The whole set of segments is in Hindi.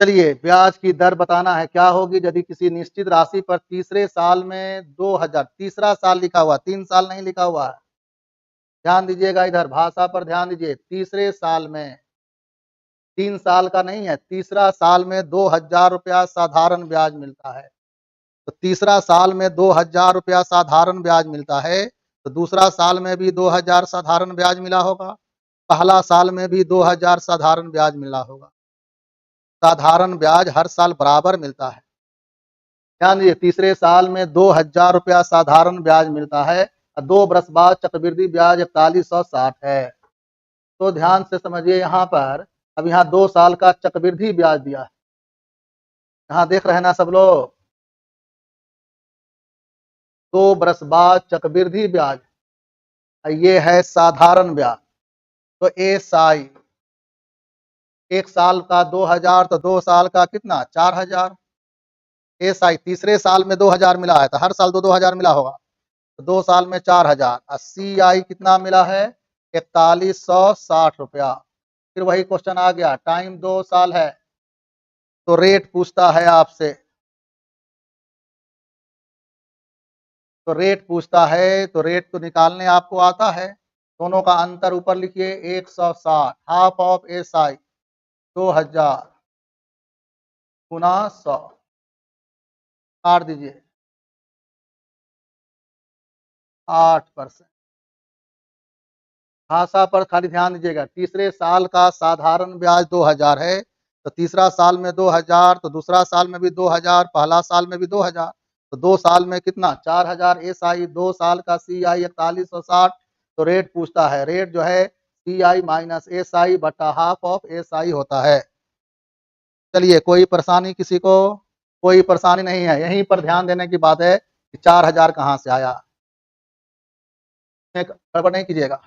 चलिए ब्याज की दर बताना है, क्या होगी यदि किसी निश्चित राशि पर तीसरे साल में 2000, तीसरा साल लिखा हुआ, 3 साल नहीं लिखा हुआ है। ध्यान दीजिएगा, इधर भाषा पर ध्यान दीजिए। तीसरे साल में, 3 साल का नहीं है, तीसरा साल में 2000 रुपया साधारण ब्याज मिलता है। तो तीसरा साल में 2000 रुपया साधारण ब्याज मिलता है, तो दूसरा साल में भी 2000 साधारण ब्याज मिला होगा, पहला साल में भी 2000 साधारण ब्याज मिला होगा। साधारण ब्याज हर साल बराबर मिलता है। ध्यान दीजिए, तीसरे साल में 2000 रुपया साधारण ब्याज मिलता है और 2 बरस बाद चक्रवृद्धि ब्याज 4160 है। तो ध्यान से समझिए यहाँ पर, अब यहाँ 2 साल का चक्रवृद्धि ब्याज दिया है। यहाँ देख रहे हैं ना सब लोग, 2 बरस बाद चक्रवृद्धि ब्याज, ये है साधारण ब्याज। तो एसआई, 1 साल का 2000, तो 2 साल का कितना 4000। एसआई तीसरे साल में 2000 मिला है, तो हर साल 2-2000 मिला होगा, तो 2 साल में 4000। और सीआई कितना मिला है, 4160 रुपया। फिर वही क्वेश्चन आ गया, टाइम 2 साल है, तो रेट पूछता है आपसे, तो रेट पूछता है, तो रेट तो निकालने आपको आता है। दोनों का अंतर ऊपर लिखिए, 160, हाफ ऑफ एसआई 2000 गुना 100, काट दीजिए 8%। भाषा पर खाली ध्यान दीजिएगा। तीसरे साल का साधारण ब्याज 2000 है, तो तीसरा साल में 2000, तो दूसरा साल में भी 2000, पहला साल में भी 2000, तो 2 साल में कितना 4000 एसआई, 2 साल का सीआई 4160। तो रेट पूछता है, रेट जो है सीआई माइनस एसआई बटा हाफ ऑफ एसआई होता है। चलिए, कोई परेशानी किसी को? कोई परेशानी नहीं है। यहीं पर ध्यान देने की बात है कि 4000 कहाँ से आया, गड़बड़ नहीं कीजिएगा।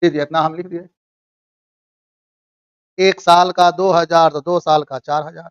दीजिए, इतना हम लिख दिए। 1 साल का 2000, तो 2 साल का 4000।